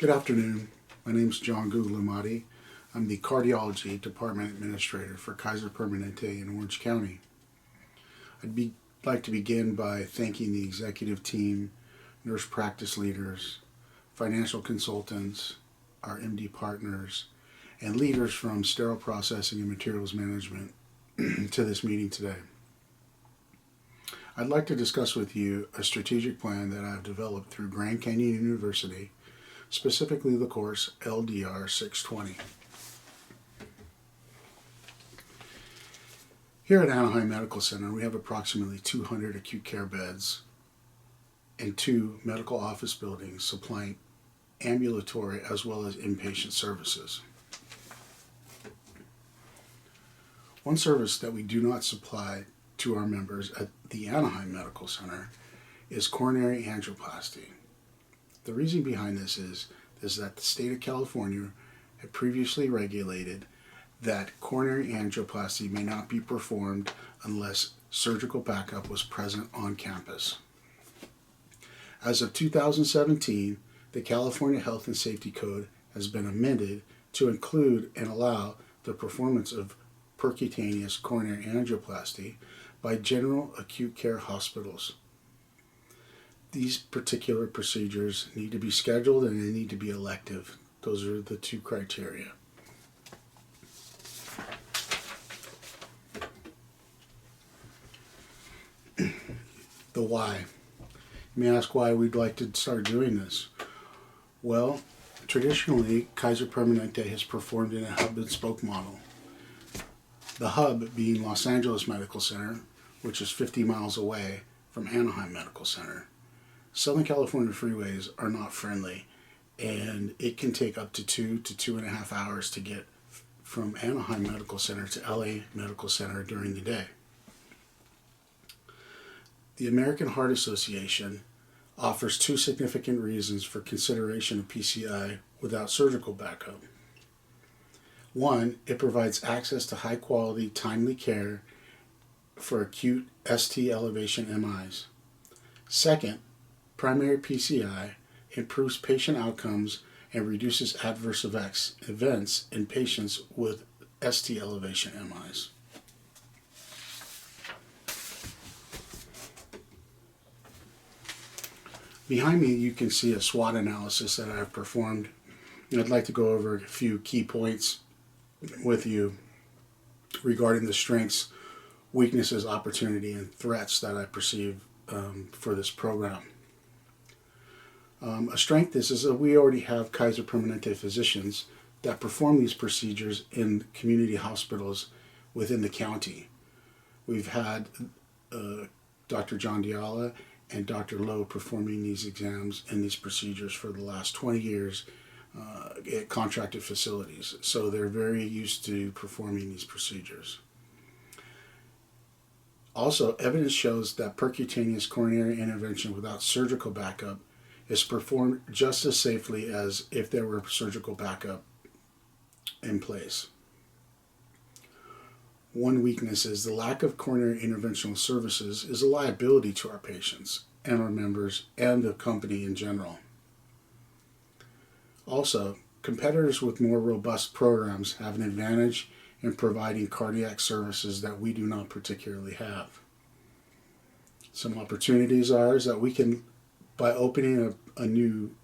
Good afternoon. My name is John Guglielmotti. I'm the Cardiology Department Administrator for Kaiser Permanente in Orange County. Like to begin by thanking the executive team, nurse practice leaders, financial consultants, our MD partners, and leaders from sterile processing and materials management to this meeting today. I'd like to discuss with you a strategic plan that I've developed through Grand Canyon University, specifically the course LDR 620. Here at Anaheim Medical Center, we have approximately 200 acute care beds and 2 medical office buildings supplying ambulatory as well as inpatient services. One service that we do not supply to our members at the Anaheim Medical Center is coronary angioplasty. The reason behind this is that the state of California had previously regulated that coronary angioplasty may not be performed unless surgical backup was present on campus. As of 2017, the California Health and Safety Code has been amended to include and allow the performance of percutaneous coronary angioplasty by general acute care hospitals. These particular procedures need to be scheduled and they need to be elective. Those are the 2 criteria. The why. You may ask why we'd like to start doing this. Well, traditionally, Kaiser Permanente has performed in a hub and spoke model. The hub being Los Angeles Medical Center, which is 50 miles away from Anaheim Medical Center. Southern California freeways are not friendly, and it can take up to 2 to 2.5 hours to get from Anaheim Medical Center to LA Medical Center during the day. The American Heart Association offers 2 significant reasons for consideration of PCI without surgical backup. 1, it provides access to high-quality, timely care for acute ST elevation MIs. 2nd, primary PCI improves patient outcomes and reduces adverse events in patients with ST elevation MIs. Behind me, you can see a SWOT analysis that I've performed. I'd like to go over a few key points with you regarding the strengths, weaknesses, opportunity, and threats that I perceive for this program. A strength is that we already have Kaiser Permanente physicians that perform these procedures in community hospitals within the county. We've had Dr. John Diala and Dr. Lowe performing these exams and these procedures for the last 20 years at contracted facilities. So they're very used to performing these procedures. Also, evidence shows that percutaneous coronary intervention without surgical backup is performed just as safely as if there were surgical backup in place. One weakness is the lack of coronary interventional services is a liability to our patients and our members and the company in general. Also, competitors with more robust programs have an advantage in providing cardiac services that we do not particularly have. Some opportunities are that we can, by opening a new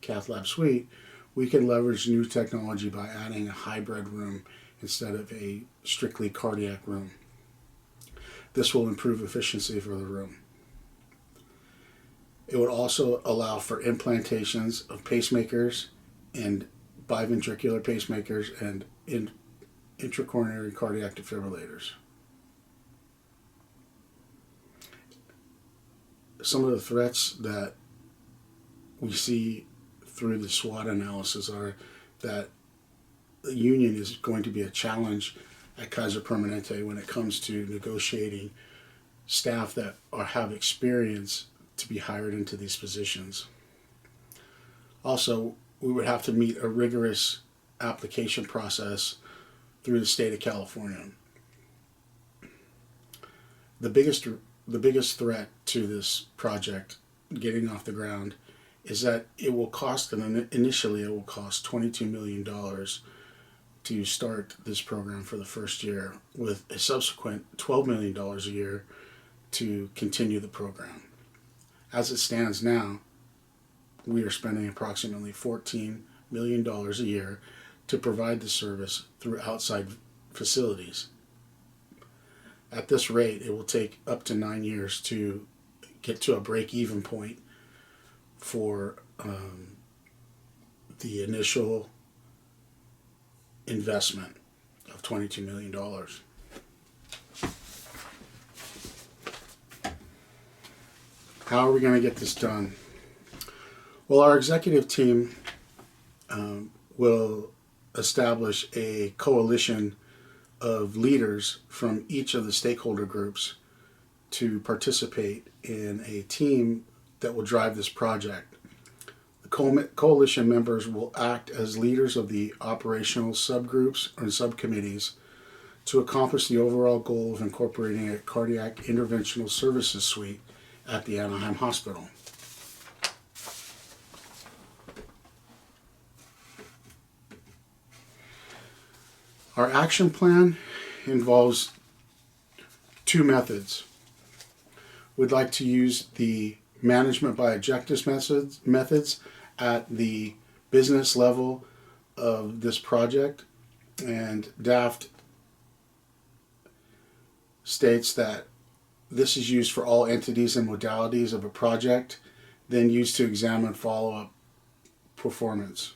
cath lab suite, we can leverage new technology by adding a hybrid room instead of a strictly cardiac room. This will improve efficiency for the room. It would also allow for implantations of pacemakers and biventricular pacemakers and intracoronary cardiac defibrillators. Some of the threats that we see through the SWOT analysis are that the union is going to be a challenge at Kaiser Permanente when it comes to negotiating staff that have experience to be hired into these positions. Also, we would have to meet a rigorous application process through the state of California. The biggest threat to this project getting off the ground is that it will cost, and initially it will cost $22 million to start this program for the first year, with a subsequent $12 million a year to continue the program. As it stands now, we are spending approximately $14 million a year to provide the service through outside facilities. At this rate, it will take up to 9 years to get to a break-even point for the initial investment of $22 million. How are we going to get this done? Well, our executive team will establish a coalition of leaders from each of the stakeholder groups to participate in a team that will drive this project. The coalition members will act as leaders of the operational subgroups and subcommittees to accomplish the overall goal of incorporating a cardiac interventional services suite at the Anaheim Hospital. Our action plan involves two methods. We'd like to use the management by objectives methods at the business level of this project, and DAFT states that this is used for all entities and modalities of a project, then used to examine follow-up performance.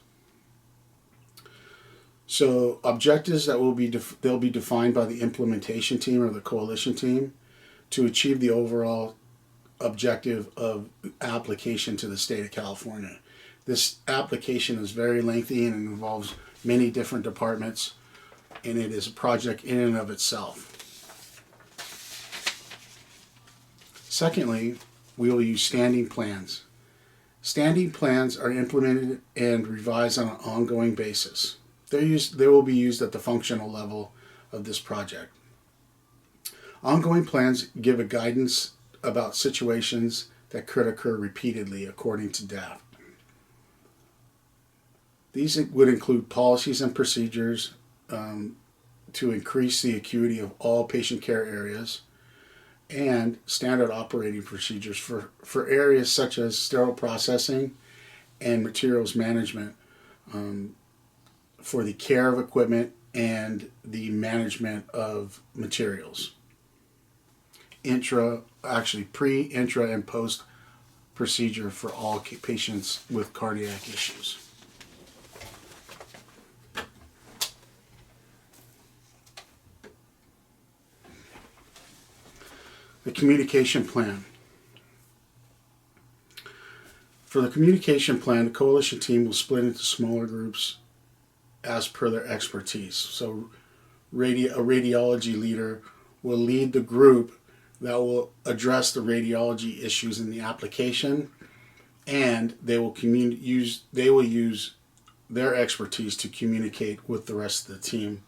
So objectives that will be they'll be defined by the implementation team or the coalition team to achieve the overall objective of application to the state of California. This application is very lengthy and it involves many different departments, and it is a project in and of itself. Secondly, we will use standing plans. Standing plans are implemented and revised on an ongoing basis. They will be used at the functional level of this project. Ongoing plans give a guidance about situations that could occur repeatedly according to DAFT. These would include policies and procedures to increase the acuity of all patient care areas, and standard operating procedures for areas such as sterile processing and materials management, for the care of equipment and the management of materials. Pre, intra, and post procedure for all patients with cardiac issues. The communication plan. For the communication plan, the coalition team will split into smaller groups as per their expertise. So a radiology leader will lead the group that will address the radiology issues in the application, and they will use their expertise to communicate with the rest of the team.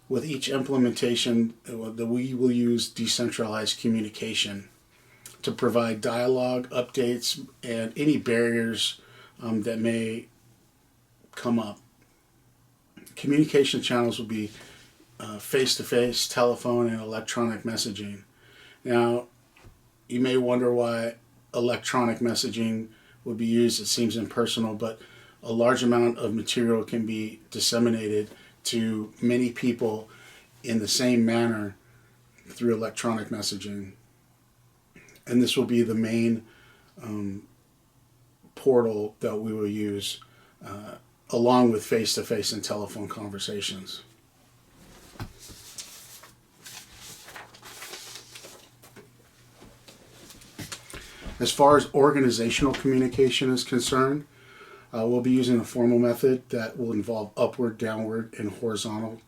With each implementation, we will use decentralized communication to provide dialogue, updates, and any barriers that may come up. Communication channels will be face-to-face, telephone, and electronic messaging. Now, you may wonder why electronic messaging would be used. It seems impersonal, but a large amount of material can be disseminated to many people in the same manner through electronic messaging. And this will be the main portal that we will use along with face-to-face and telephone conversations. As far as organizational communication is concerned, we'll be using a formal method that will involve upward, downward, and horizontal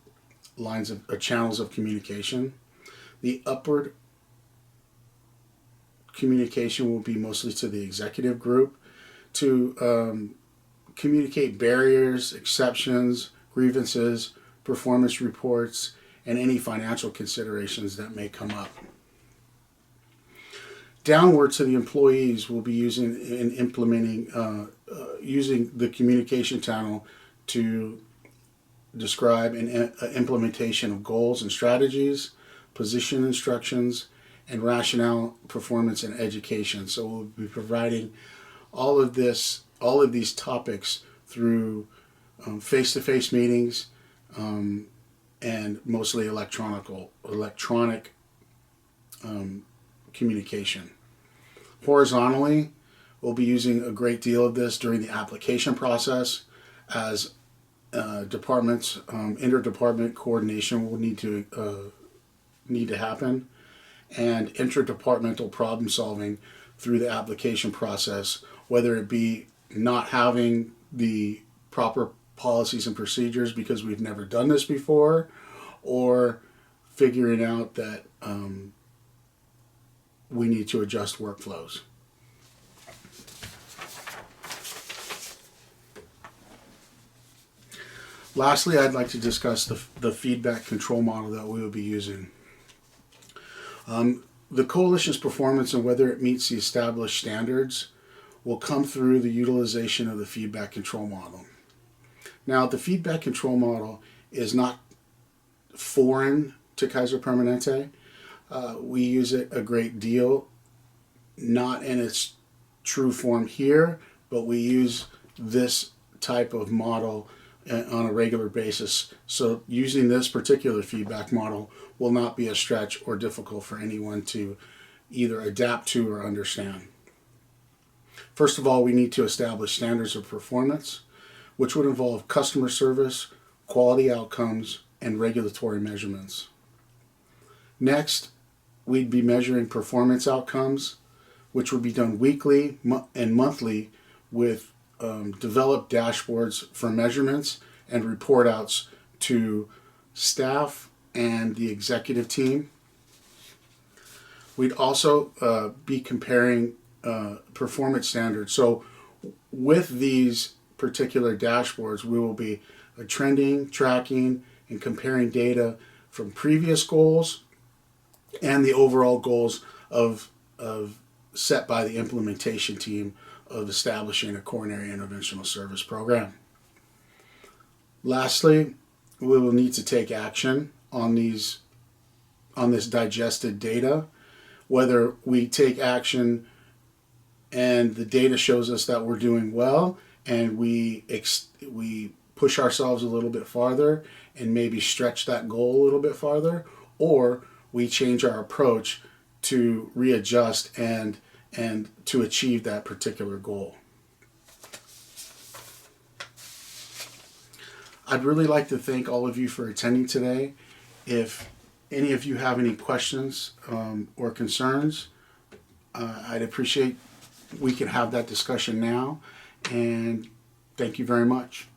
lines of channels of communication. The upward communication will be mostly to the executive group to communicate barriers, exceptions, grievances, performance reports, and any financial considerations that may come up. downward to the employees, we'll be using and implementing, using the communication channel to describe an implementation of goals and strategies, position instructions, and rationale, performance, and education. So we'll be providing all of these topics through face-to-face meetings and mostly electronic communication. Horizontally, we'll be using a great deal of this during the application process, as departments, interdepartment coordination will need to happen, and interdepartmental problem solving through the application process, whether it be not having the proper policies and procedures because we've never done this before, or figuring out that we need to adjust workflows. Lastly, I'd like to discuss the feedback control model that we will be using. The coalition's performance and whether it meets the established standards will come through the utilization of the feedback control model. Now, the feedback control model is not foreign to Kaiser Permanente. We use it a great deal, not in its true form here, but we use this type of model on a regular basis. So using this particular feedback model will not be a stretch or difficult for anyone to either adapt to or understand. First of all, we need to establish standards of performance, which would involve customer service, quality outcomes, and regulatory measurements. Next, we'd be measuring performance outcomes, which would be done weekly and monthly with developed dashboards for measurements and report outs to staff and the executive team. We'd also be comparing performance standards. So with these particular dashboards, we will be trending, tracking, and comparing data from previous goals and the overall goals of set by the implementation team of establishing a coronary interventional service program. Lastly, we will need to take action on this digested data, whether we take action and the data shows us that we're doing well and we push ourselves a little bit farther and maybe stretch that goal a little bit farther, or we change our approach to readjust and to achieve that particular goal. I'd really like to thank all of you for attending today. If any of you have any questions or concerns, I'd appreciate we can have that discussion now, and thank you very much.